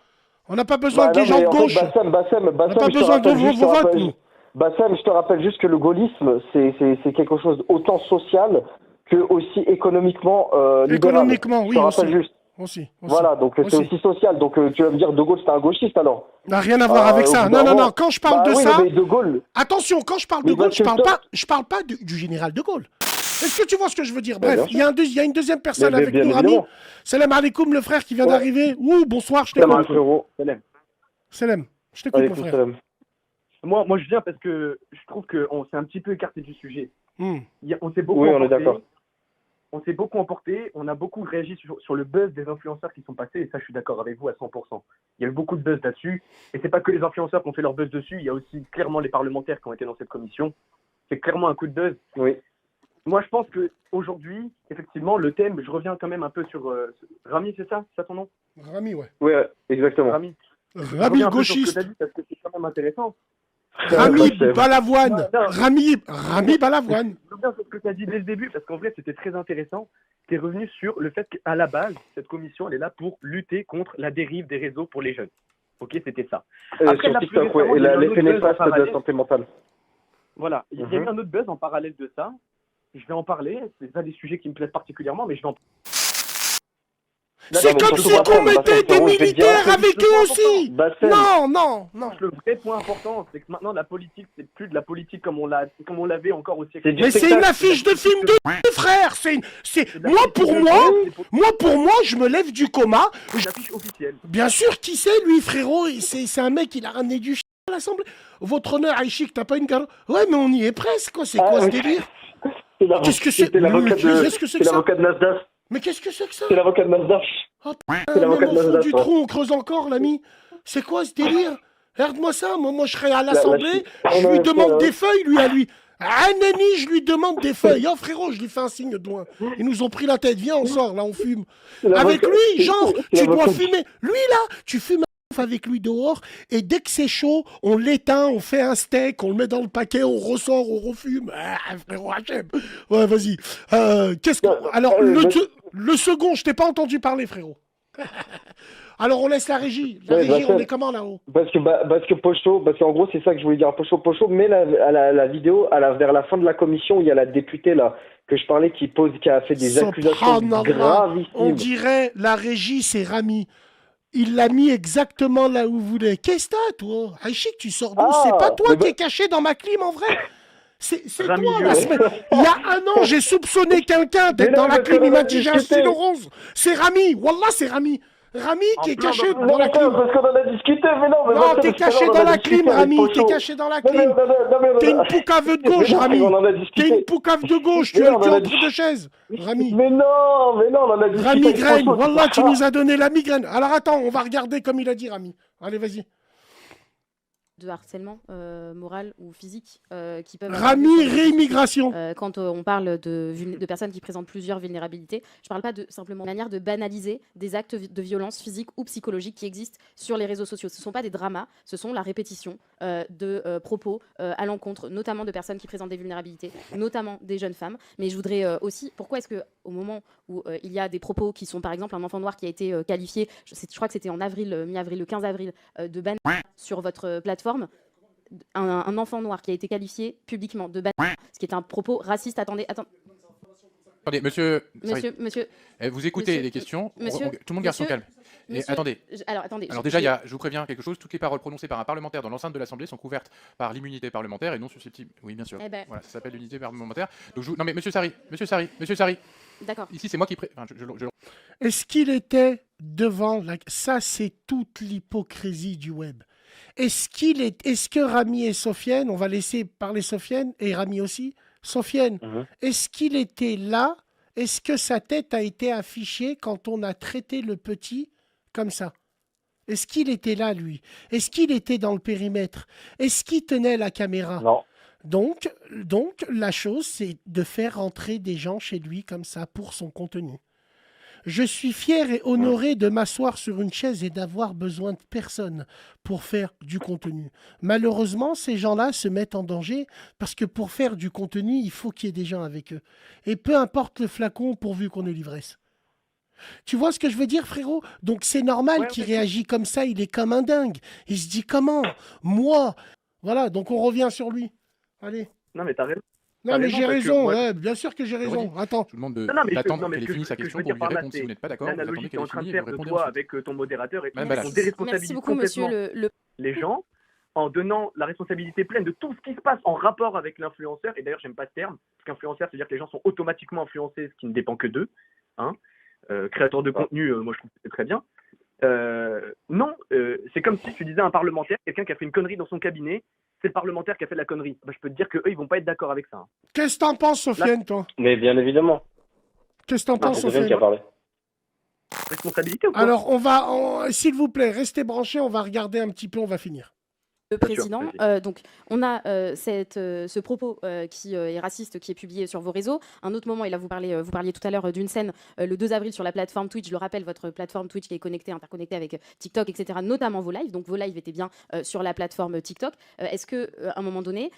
On n'a pas besoin Bah, des non, gens mais de en fait, gauche. Bassem, On n'a pas je te besoin de rappelle vos juste- votes, nous. Bassem, je te rappelle juste que le gaullisme, c'est quelque chose autant social que aussi économiquement libéral. Économiquement, Je oui, te rappelle aussi. juste. Aussi. Voilà, donc c'est aussi social. Donc tu vas me dire De Gaulle, c'est un gauchiste alors. N'a rien à voir avec ça. au bout Non, d'un non, moment- non. Quand je parle Bah de oui, ça, mais De Gaulle. attention, quand je parle Mais de Gaulle, parce je que parle pas du général de Gaulle. Est-ce que tu vois ce que je veux dire? Bah, Bref, bien il y a une deuxième personne Mais avec bien nous, Rami. évidemment. Salam alaikum, le frère qui vient Ouais. d'arriver. Ouh, bonsoir, je Salam t'écoute. frérot. Salam, je t'écoute, mon Alaikum frère. salam. Moi, je viens parce que je trouve qu'on s'est un petit peu écarté du sujet. Hmm. On s'est beaucoup Oui, on est emporté. d'accord. On s'est beaucoup emporté. On a beaucoup réagi sur le buzz des influenceurs qui sont passés. Et ça, je suis d'accord avec vous à 100%. Il y a eu beaucoup de buzz là-dessus. Et c'est pas que les influenceurs qui ont fait leur buzz dessus. Il y a aussi clairement les parlementaires qui ont été dans cette commission. C'est clairement un coup de buzz. Oui. Moi, je pense qu'aujourd'hui, effectivement, le thème, je reviens quand même un peu sur... Rami, c'est ça? C'est ça ton nom? Rami, ouais. Ouais, exactement. Rami. Je Rami reviens un peu sur ce que gauchiste. t'as dit parce que c'est quand même intéressant. Rami Ouais, Balavoine. Non. Rami Balavoine. Je reviens sur ce que tu as dit dès le début, parce qu'en vrai, c'était très intéressant. Tu es revenu sur le fait qu'à la base, cette commission, elle est là pour lutter contre la dérive des réseaux pour les jeunes. Ok, c'était ça. Après, sur là, TikTok, plus récemment, ouais. Et il y a eu un l'effet autre buzz en néfaste de la parallèle. santé mentale. Voilà, il y a eu un autre buzz en parallèle de ça. Je vais en parler. C'est pas des sujets qui me plaisent particulièrement, mais je vais en C'est mais comme surtout, si Bassem, qu'on mettait Bassem, des frérot, je vais te dire militaires un avec truc eux important. aussi. Bassem. Non. Le vrai point important, c'est que maintenant, la politique, c'est plus de la politique comme on l'avait encore au siècle. C'est du Mais c'est spectacle. une affiche de film de frère. Moi, pour moi, je me lève du coma. C'est une affiche officielle. Bien sûr, qui c'est, lui, frérot? C'est un mec, il a ramené du à l'Assemblée. Votre honneur, Aïchik, t'as pas une carte? Ouais, mais on y est presque, quoi. C'est quoi ce délire? Qu'est-ce que c'est? C'était l'avocat Qu'est-ce que c'est que ça? de Nasdaq. Mais qu'est-ce que c'est que ça? C'est l'avocat de Nasdaq. Oh, c'est l'avocat même de au fond Nasdaq, du ouais. trou, on creuse encore, l'ami. C'est quoi ce délire? Regarde-moi ça, moi je serais à l'Assemblée, je on lui a- demande on a- des feuilles, lui à lui. Ah, Nani, je lui demande des feuilles. Oh frérot, je lui fais un signe de loin. Ils nous ont pris la tête, viens, on sort, là, on fume. Avec lui, genre, tu dois fumer. Lui, là, tu fumes avec lui dehors, et dès que c'est chaud, on l'éteint, on fait un steak, on le met dans le paquet, on ressort, on refume. Ah, frérot Hachem. Ouais, vas-y. Alors, le second, je t'ai pas entendu parler, frérot. Alors, on laisse la régie. La Ouais, régie, Bassem. on est comment là-haut? Parce que Pocho, parce qu'en gros, c'est ça que je voulais dire. Pocho, mais la vidéo, vers la fin de la commission, où il y a la députée, là, que je parlais, qui a fait des accusations Subhanallah. gravissimes. On dirait, la régie, c'est Rami. Il l'a mis exactement là où vous voulez. Qu'est-ce que t'as, toi? Aïchik, tu sors d'où? Ah, C'est pas toi mais qui es caché dans ma clim, en vrai? C'est Rami, toi, la ouais. semaine. Il y a un an, j'ai soupçonné quelqu'un d'être Mais non, dans la mais clim, il on m'a a dit j'ai un discuté. stylo rose. C'est Rami. Wallah, c'est Rami. Rami qui est plein caché dans- dans la clim. Parce qu'on en a discuté, mais non, mais Non, Mathieu, t'es parce que là, caché on en dans a la discuté clim, avec Rami. T'es Pocho. caché dans la Non, mais clim. on T'es a- une poucave de Mais gauche, non, Rami. on en a T'es discuté. une poucave de gauche. Tu Mais as non, le cul on en a entre discuté. deux chaises. Rami. Mais non, on en a discuté. La avec migraine. Pocho, Wallah, c'est tu pas nous ça. as donné la migraine. Alors attends, on va regarder comme il a dit, Rami. Allez, vas-y. De harcèlement moral ou physique qui peuvent... Rami, réimmigration. Quand on parle de personnes qui présentent plusieurs vulnérabilités, je ne parle pas de simplement de manière de banaliser des actes de violence physique ou psychologique qui existent sur les réseaux sociaux. Ce ne sont pas des dramas, ce sont la répétition de propos à l'encontre, notamment de personnes qui présentent des vulnérabilités, notamment des jeunes femmes. Mais je voudrais aussi, pourquoi est-ce qu'au moment où il y a des propos qui sont, par exemple, un enfant noir qui a été qualifié, je crois que c'était en avril, mi-avril, le 15 avril, de ban sur votre plateforme, un enfant noir qui a été qualifié publiquement de ban, ce qui est un propos raciste. Attendez, monsieur. Vous écoutez Monsieur- les questions. monsieur- Tout le monde garde son monsieur- calme. Et monsieur- attendez. attendez. Alors déjà, je vous préviens quelque chose. Toutes les paroles prononcées par un parlementaire dans l'enceinte de l'Assemblée sont couvertes par l'immunité parlementaire et non susceptibles. Oui, bien sûr. Eh ben. Voilà, ça s'appelle l'unité parlementaire. Donc non mais Monsieur Sari. D'accord. Ici, c'est moi qui Est-ce qu'il était devant la... Ça, c'est toute l'hypocrisie du web. Est-ce que Rami et Sofiane, on va laisser parler Sofiane et Rami aussi, Sofiane, est-ce qu'il était là? Est-ce que sa tête a été affichée quand on a traité le petit comme ça? Est-ce qu'il était là, lui? Est-ce qu'il était dans le périmètre? Est-ce qu'il tenait la caméra? Non. Donc, la chose, c'est de faire rentrer des gens chez lui comme ça pour son contenu. Je suis fier et honoré de m'asseoir sur une chaise et d'avoir besoin de personne pour faire du contenu. Malheureusement, ces gens-là se mettent en danger parce que pour faire du contenu, il faut qu'il y ait des gens avec eux. Et peu importe le flacon pourvu qu'on ait l'ivresse. Tu vois ce que je veux dire, frérot? Donc c'est normal qu'il réagit comme ça, il est comme un dingue. Il se dit comment? Moi? Voilà, donc on revient sur lui. Allez. Non, mais t'as raison. Non, T'as mais raison, j'ai parce que raison, moi- ouais, bien sûr que j'ai raison. Attends. Tout le monde Non, mais d'attendre non, mais qu'elle ait ce que fini je- sa ce que je question veux pour dire y par là, répondre. Si c'est vous n'êtes pas d'accord, vous l'analogie attendez que tu es qu'elle en ait train de fini, faire vous de répondez toi ensuite. avec ton modérateur et Madame on Ballas. déresponsabilise Merci beaucoup, monsieur complètement les gens en donnant la responsabilité pleine de tout ce qui se passe en rapport avec l'influenceur. Et d'ailleurs, j'aime pas ce terme, parce qu'influenceur, c'est-à-dire que les gens sont automatiquement influencés, ce qui ne dépend que d'eux. Hein. Créateur de contenu, moi je trouve que c'est très bien. Non, c'est comme si tu disais à un parlementaire, quelqu'un qui a fait une connerie dans son cabinet, c'est le parlementaire qui a fait la connerie. Bah, je peux te dire qu'eux, ils vont pas être d'accord avec ça. Hein. Qu'est-ce que t'en penses, Sofiane, toi? Mais bien évidemment. Qu'est-ce que t'en penses, C'est Sofiane qui a Sofiane? parlé. Responsabilité ou quoi? Alors, s'il vous plaît, restez branchés, on va regarder un petit peu, on va finir. Le président, donc on a ce propos qui est raciste, qui est publié sur vos réseaux. Un autre moment, et là vous parliez tout à l'heure d'une scène le 2 avril sur la plateforme Twitch. Je le rappelle, votre plateforme Twitch qui est interconnectée avec TikTok, etc., notamment vos lives. Donc vos lives étaient bien sur la plateforme TikTok. Est-ce que à un moment donné,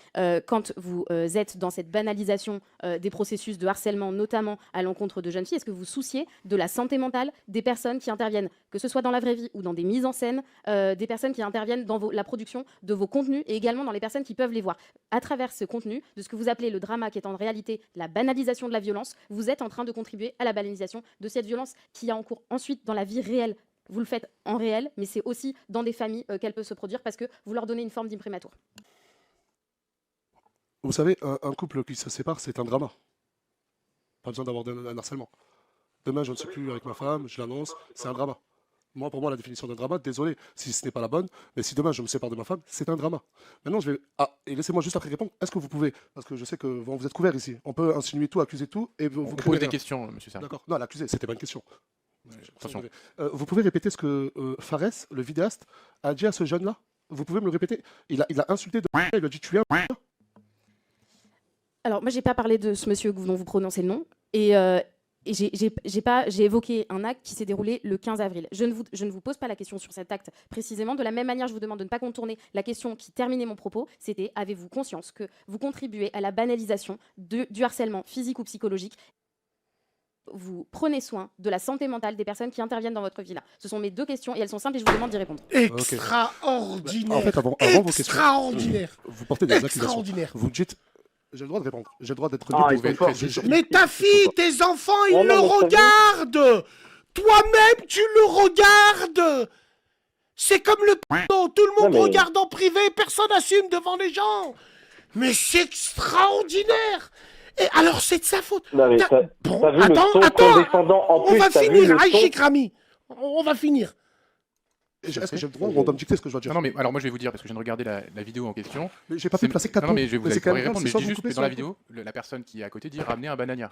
quand vous êtes dans cette banalisation des processus de harcèlement, notamment à l'encontre de jeunes filles, est-ce que vous souciez de la santé mentale des personnes qui interviennent, que ce soit dans la vraie vie ou dans des mises en scène, des personnes qui interviennent dans la production de vos contenus et également dans les personnes qui peuvent les voir. À travers ce contenu, de ce que vous appelez le drama, qui est en réalité la banalisation de la violence, vous êtes en train de contribuer à la banalisation de cette violence qui a en cours ensuite dans la vie réelle. Vous le faites en réel, mais c'est aussi dans des familles qu'elle peut se produire parce que vous leur donnez une forme d'imprimatur. Vous savez, un couple qui se sépare, c'est un drama. Pas besoin d'avoir un harcèlement. Demain, je ne suis plus avec ma femme, je l'annonce, c'est un drama. Moi, pour moi, la définition d'un drama, désolé si ce n'est pas la bonne, mais si demain je me sépare de ma femme, c'est un drama. Maintenant, je vais. Ah, et laissez-moi juste après répondre. Est-ce que vous pouvez, parce que je sais que vous êtes couverts ici, on peut insinuer tout, accuser tout, et vous On créez pose des rien. questions, monsieur Sarr. D'accord. Non, l'accuser, c'était pas une question. Attention. Vous pouvez répéter ce que Fares, le vidéaste, a dit à ce jeune-là? Vous pouvez me le répéter? Il a insulté de il lui a dit tu es un. Alors, moi, j'ai pas parlé de ce monsieur dont vous prononcez le nom. Et j'ai évoqué un acte qui s'est déroulé le 15 avril. Je ne vous pose pas la question sur cet acte précisément. De la même manière, je vous demande de ne pas contourner la question qui terminait mon propos. C'était, avez-vous conscience que vous contribuez à la banalisation du harcèlement physique ou psychologique? Vous prenez soin de la santé mentale des personnes qui interviennent dans votre vie là. Ce sont mes deux questions et elles sont simples et je vous demande d'y répondre. Extraordinaire. En fait, avant vos questions, extraordinaire. vous portez des accusations. Extraordinaire. Vous dites, j'ai le droit de répondre, j'ai le droit d'être Ah, libre. ils sont forts. Mais ta fille, tes enfants, ils Non, le non, mais regardent. Toi-même, tu le regardes. C'est comme le p***o. Tout le monde Non, mais- regarde en privé, personne n'assume devant les gens. Mais c'est extraordinaire. Et alors, c'est de sa faute. Non, mais t'as vu le ton condescendant en on plus, va t'as vu finir. le ton- Aïchik Rami. On va finir. Est-ce que j'ai le droit ou on doit me dicter ce que je dois dire? Non, mais alors moi je vais vous dire, parce que je viens de regarder la vidéo en question. Mais j'ai pas pu placer 4 Non, mais je vais vous c'est allez quand pouvoir y même grave, répondre, mais c'est je soit dis vous juste coupez, que dans soit la vous vidéo, la personne qui est à côté dit ramener un banania.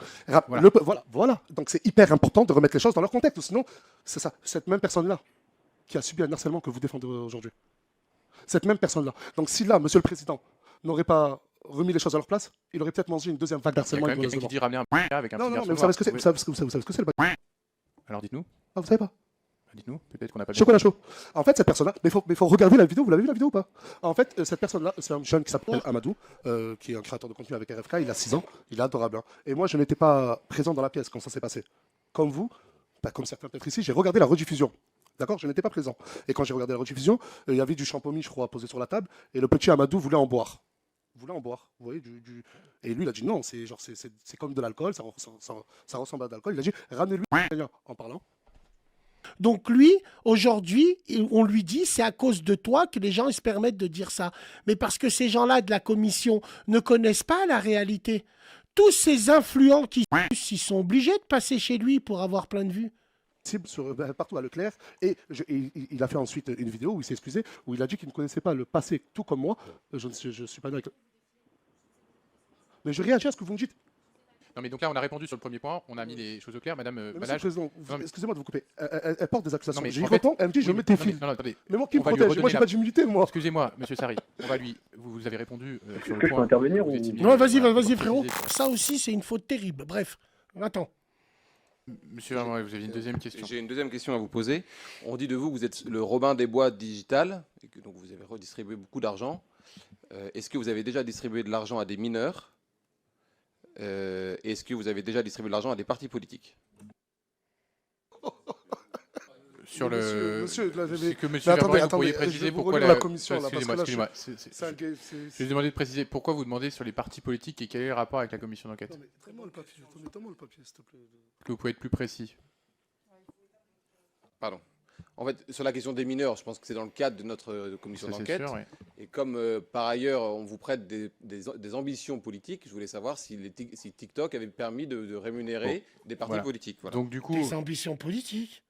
Voilà. Donc c'est hyper important de remettre les choses dans leur contexte. Sinon, c'est ça. Cette même personne-là qui a subi un harcèlement que vous défendez aujourd'hui. Cette même personne-là. Donc si là, Monsieur le Président, n'aurait pas remis les choses à leur place, il aurait peut-être mangé une deuxième vague Il y a d'harcèlement. quand même quelqu'un qui dit ramener un banania avec un Non, petit non, garçon mais vous savez noir. ce que c'est. Oui. Vous savez ce que c'est le banania? Alors dites-nous. Ah, vous savez pas? Dites-nous, peut-être qu'on n'a pas bien Chocolat compris. chaud. En fait, cette personne-là, mais faut regarder la vidéo. Vous l'avez vu la vidéo ou pas? En fait, cette personne-là, c'est un jeune qui s'appelle Amadou, qui est un créateur de contenu avec RFK. Il a 6 ans. Il est adorable. Hein. Et moi, je n'étais pas présent dans la pièce quand ça s'est passé. Comme vous, comme certains peut-être ici, j'ai regardé la rediffusion. D'accord? Je n'étais pas présent. Et quand j'ai regardé la rediffusion, il y avait du champomis, je crois, posé sur la table. Et le petit Amadou voulait en boire. Vous voyez, Et lui, il a dit non, c'est comme de l'alcool, ça ressemble à de l'alcool. Il a dit ramenez-lui en parlant. Donc lui, aujourd'hui, on lui dit c'est à cause de toi que les gens ils se permettent de dire ça. Mais parce que ces gens-là de la commission ne connaissent pas la réalité. Tous ces influents qui ils sont obligés de passer chez lui pour avoir plein de vues. Partout à Leclerc. Et il a fait ensuite une vidéo où il s'est excusé, où il a dit qu'il ne connaissait pas le passé, tout comme moi. Je suis pas d'accord avec... Mais je réagis à ce que vous me dites. Non, mais donc là, on a répondu sur le premier point, on a mis les choses au clair. Madame Monsieur le Balage. Président, excusez-moi de vous couper. Elle porte des accusations. Non, mais J'y en fait- réponds, elle me dit je oui, mets tes non, mais- fils. non, attendez. Mais moi qui me On va lui protège, moi redonner j'ai la- pas d'immunité, moi. Excusez-moi, monsieur Sari, vous avez répondu sur le que je point. peux intervenir Vous ou- estimiez- Non, vas-y, voilà, vas-y pour frérot. préciser. Ça aussi c'est une faute terrible. Bref, attends. Monsieur Vermont, vous avez une deuxième question. J'ai une deuxième question à vous poser. On dit de vous que vous êtes le Robin des Bois digital, et que donc vous avez redistribué beaucoup d'argent. Est-ce que vous avez déjà distribué de l'argent à des mineurs? Est-ce que vous avez déjà distribué de l'argent à des partis politiques? Sur le. Monsieur, là, C'est que mais monsieur Vermont, vous attendez, pourriez je préciser vais vous pourquoi relire la commission, là, parce que Excusez-moi, là, excusez-moi. c'est un gay, Je vais demander de préciser pourquoi vous demandez sur les partis politiques et quel est le rapport avec la commission d'enquête. Non, mais donne-moi le papier, donne-moi le papier, s'il te plaît. Est-ce que vous pouvez être plus précis? Pardon. En fait, sur la question des mineurs, je pense que c'est dans le cadre de notre commission Ça, c'est d'enquête. sûr, oui. Et comme par ailleurs, on vous prête des ambitions politiques, je voulais savoir si TikTok avait permis de rémunérer des partis Voilà. politiques. Voilà. Donc du coup, Des ambitions politiques.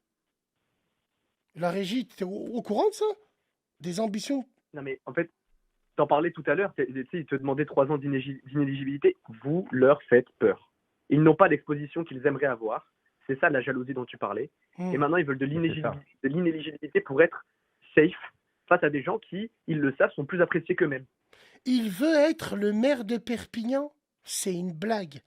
La régie, t'es au courant de ça? Des ambitions. Non, mais en fait, t'en parlais tout à l'heure, ils te demandaient 3 ans d'inéligibilité. Vous leur faites peur. Ils n'ont pas d'exposition qu'ils aimeraient avoir. C'est ça la jalousie dont tu parlais. Et maintenant, ils veulent de l'inéligibilité pour être safe face à des gens qui, ils le savent, sont plus appréciés qu'eux-mêmes. Il veut être le maire de Perpignan. C'est une blague.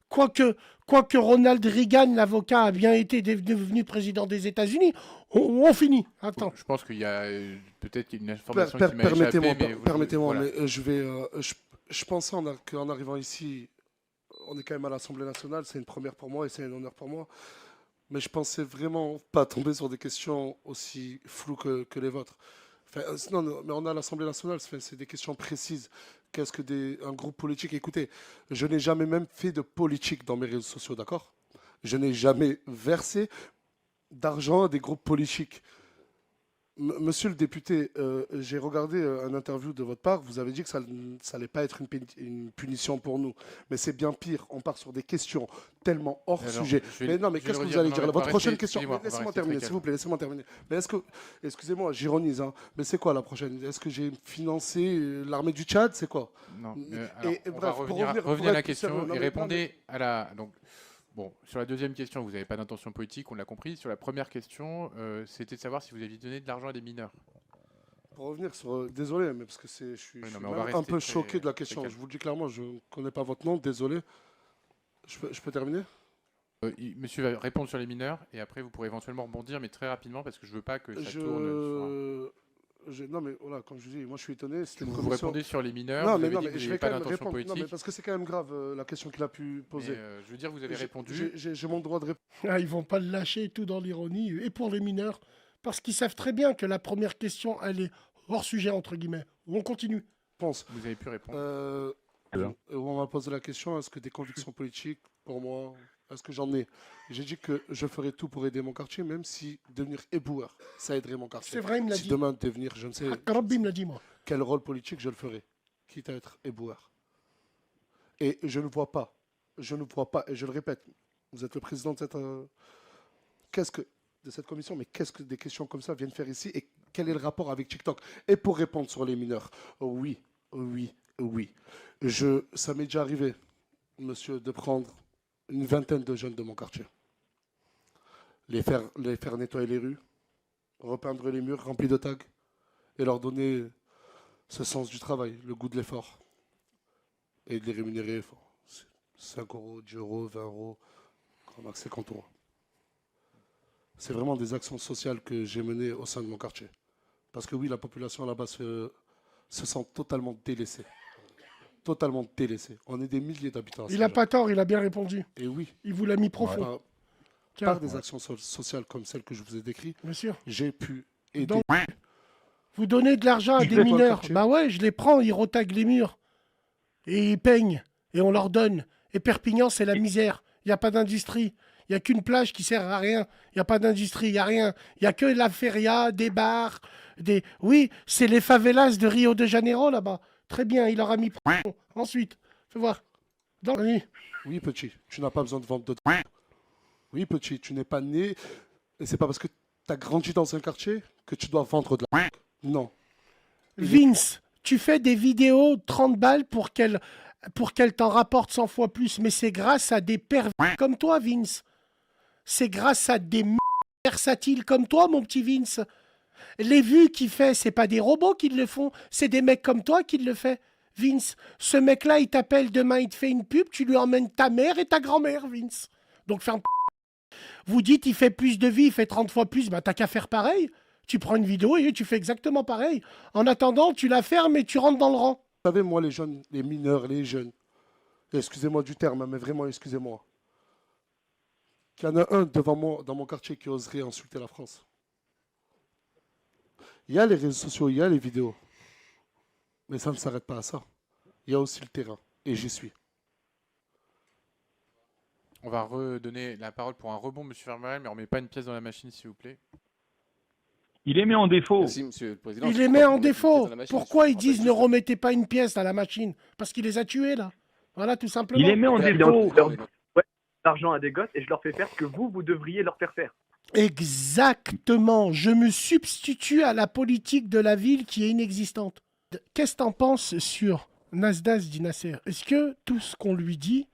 Quoique Ronald Reagan, l'avocat, a bien été devenu président des États-Unis, on finit. Attends. je pense qu'il y a peut-être une information qui m'a échappé. Permettez-moi, voilà. mais je pensais qu'en arrivant ici, on est quand même à l'Assemblée nationale, c'est une première pour moi et c'est un honneur pour moi. Mais je pensais vraiment pas tomber sur des questions aussi floues que les vôtres. Enfin, non, mais on est à l'Assemblée nationale, c'est des questions précises. Qu'est-ce que un groupe politique? Écoutez, je n'ai jamais même fait de politique dans mes réseaux sociaux, d'accord? Je n'ai jamais versé d'argent à des groupes politiques. Monsieur le député, j'ai regardé un interview de votre part. Vous avez dit que ça n'allait pas être une punition pour nous. Mais c'est bien pire. On part sur des questions tellement hors sujet. Mais non, mais qu'est-ce que vous allez dire? Votre prochaine question. Laissez-moi terminer, s'il vous plaît. Laissez-moi terminer. Mais excusez-moi, j'ironise. Hein, mais c'est quoi la prochaine? Est-ce que j'ai financé l'armée du Tchad? C'est quoi? Non. On va revenir à la question et répondez à la. Donc, bon, sur la deuxième question, vous n'avez pas d'intention politique, on l'a compris. Sur la première question, c'était de savoir si vous aviez donné de l'argent à des mineurs. Pour revenir sur... désolé, mais parce que je suis un peu choqué de la question. Je vous le dis clairement, je ne connais pas votre nom, désolé. Je peux terminer? Monsieur va répondre sur les mineurs, et après vous pourrez éventuellement rebondir, mais très rapidement, parce que je ne veux pas que ça tourne sur... Non, mais voilà, comme je dis, moi je suis étonné. Vous répondez sur les mineurs, non, vous mais avez dit que vous n'avez pas d'intention politique. Non, mais parce que c'est quand même grave la question qu'il a pu poser. Mais, je veux dire, vous avez répondu. J'ai mon droit de répondre. Ah, ils vont pas le lâcher tout dans l'ironie. Et pour les mineurs, parce qu'ils savent très bien que la première question, elle est hors sujet, entre guillemets. On continue. Vous avez pu répondre. On m'a posé la question, est-ce que des convictions politiques, pour moi, est-ce que j'en ai? J'ai dit que je ferais tout pour aider mon quartier, même si devenir éboueur, ça aiderait mon quartier. C'est vrai, il me l'a dit. Si demain devenir, je ne sais Rabbi me l'a dit, moi. quel rôle politique, je le ferai, quitte à être éboueur. Et je ne vois pas, et je le répète, vous êtes le président de cette... de cette commission, mais qu'est-ce que des questions comme ça viennent faire ici et quel est le rapport avec TikTok? Et pour répondre sur les mineurs, oui. Ça m'est déjà arrivé, monsieur, de prendre une vingtaine de jeunes de mon quartier, les faire nettoyer les rues, repeindre les murs remplis de tags et leur donner ce sens du travail, le goût de l'effort et de les rémunérer. 5 euros, 10 euros, 20 euros, grand max 50 euros. C'est vraiment des actions sociales que j'ai menées au sein de mon quartier. Parce que oui, la population là-bas se sent totalement délaissée. Totalement délaissée. On est des milliers d'habitants. Il n'a pas tort, il a bien répondu. Et oui. Il vous l'a mis profond. Par des actions sociales comme celles que je vous ai décrites, j'ai pu aider. Donc, vous donnez de l'argent à des mineurs. Bah ouais, je les prends, ils retaguent les murs. Et ils peignent. Et on leur donne. Et Perpignan, c'est la misère. Il n'y a pas d'industrie. Il n'y a qu'une plage qui sert à rien. Il n'y a pas d'industrie, il n'y a rien. Il n'y a que la feria, des bars, des... Oui, c'est les favelas de Rio de Janeiro, là-bas. Très bien, il leur a mis... Ensuite, fais voir. Oui, petit, tu n'as pas besoin de vendre de... Oui, petit, tu n'es pas né... Et c'est pas parce que tu as grandi dans un quartier que tu dois vendre de la... Non. Vince, tu fais des vidéos 30 balles pour qu'elle t'en rapporte 100 fois plus. Mais c'est grâce à des pervers comme toi, Vince. C'est grâce à des versatiles comme toi, mon petit Vince. Les vues qu'il fait, c'est pas des robots qui le font, c'est des mecs comme toi qui le font. Vince, ce mec-là, il t'appelle demain, il te fait une pub, tu lui emmènes ta mère et ta grand-mère, Vince. Donc ferme. Vous dites, il fait plus de vues, il fait 30 fois plus, bah t'as qu'à faire pareil. Tu prends une vidéo et tu fais exactement pareil. En attendant, tu la fermes et tu rentres dans le rang. Vous savez, moi, les jeunes, les mineurs, les jeunes, excusez-moi du terme, mais vraiment, excusez-moi. Qu'il y en a un devant moi, dans mon quartier, qui oserait insulter la France. Il y a les réseaux sociaux, il y a les vidéos. Mais ça ne s'arrête pas à ça. Il y a aussi le terrain. Et j'y suis. On va redonner la parole pour un rebond, monsieur Vermeulen, mais on ne met pas une pièce dans la machine, s'il vous plaît. Il est mis en défaut. Merci, monsieur le président. Il les met en défaut. Pourquoi ils disent ne remettez pas une pièce à la machine? Parce qu'il les a tués, là. Voilà, tout simplement. Il les met en défaut. L'argent à des gosses et je leur fais faire ce que vous devriez leur faire faire. Exactement. Je me substitue à la politique de la ville qui est inexistante. Qu'est-ce que t'en penses sur Nasdaq dit Nasser? Est-ce que tout ce qu'on lui dit,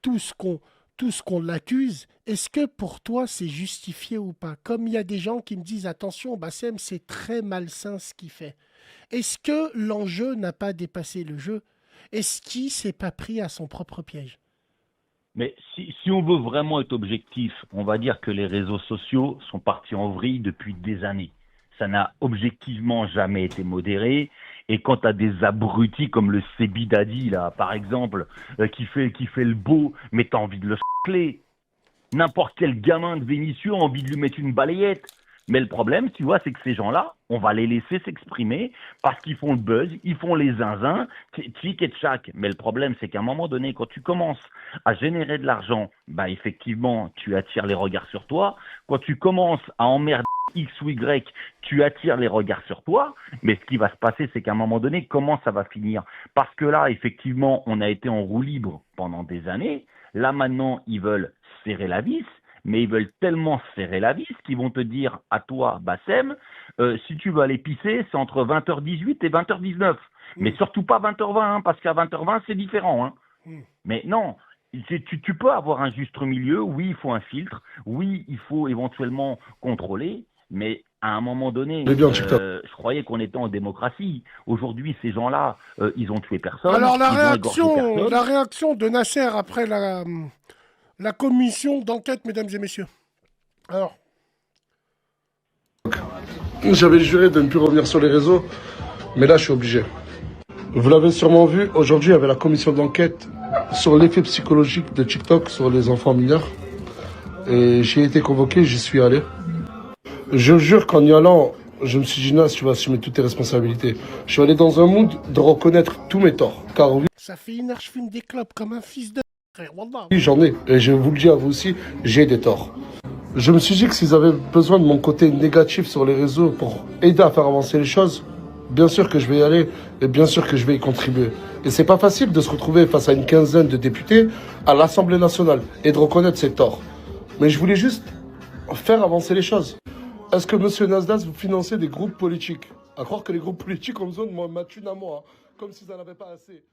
tout ce qu'on l'accuse, est-ce que pour toi c'est justifié ou pas? Comme il y a des gens qui me disent attention, Bassem, c'est très malsain ce qu'il fait. Est-ce que l'enjeu n'a pas dépassé le jeu? Est-ce qu'il s'est pas pris à son propre piège? Mais si on veut vraiment être objectif, on va dire que les réseaux sociaux sont partis en vrille depuis des années. Ça n'a objectivement jamais été modéré. Et quand tu as des abrutis comme le Sebidadi, là, par exemple, qui fait le beau, mais tu as envie de le s**cler. N'importe quel gamin de Vénissieux a envie de lui mettre une balayette. Mais le problème, tu vois, c'est que ces gens-là, on va les laisser s'exprimer parce qu'ils font le buzz, ils font les zinzins, tic et tchac. Mais le problème, c'est qu'à un moment donné, quand tu commences à générer de l'argent, bah effectivement, tu attires les regards sur toi. Quand tu commences à emmerder X ou Y, tu attires les regards sur toi. Mais ce qui va se passer, c'est qu'à un moment donné, comment ça va finir? Parce que là, effectivement, on a été en roue libre pendant des années. Là, maintenant, ils veulent serrer la vis. Mais ils veulent tellement serrer la vis qu'ils vont te dire à toi, Bassem, si tu veux aller pisser, c'est entre 20h18 et 20h19. Mais surtout pas 20h20, hein, parce qu'à 20h20, c'est différent. Hein. Mais non, tu peux avoir un juste milieu. Oui, il faut un filtre. Oui, il faut éventuellement contrôler. Mais à un moment donné, je croyais qu'on était en démocratie. Aujourd'hui, ces gens-là, ils ont tué personne. Alors la réaction de Nasser après la commission d'enquête, mesdames et messieurs. Alors. J'avais juré de ne plus revenir sur les réseaux, mais là je suis obligé. Vous l'avez sûrement vu, aujourd'hui il y avait la commission d'enquête sur l'effet psychologique de TikTok sur les enfants mineurs. Et j'ai été convoqué, j'y suis allé. Je jure qu'en y allant, je me suis dit, Nas, tu vas assumer toutes tes responsabilités. Je suis allé dans un mood de reconnaître tous mes torts. Car oui, ça fait une heure, je fume des clopes comme un fils de... Oui, j'en ai, et je vous le dis à vous aussi, j'ai des torts. Je me suis dit que s'ils avaient besoin de mon côté négatif sur les réseaux pour aider à faire avancer les choses, bien sûr que je vais y aller, et bien sûr que je vais y contribuer. Et c'est pas facile de se retrouver face à une quinzaine de députés à l'Assemblée nationale, et de reconnaître ses torts. Mais je voulais juste faire avancer les choses. Est-ce que monsieur Nasdaq, vous financez des groupes politiques? À croire que les groupes politiques ont besoin de ma thune à moi, hein, comme s'ils n'en avaient pas assez.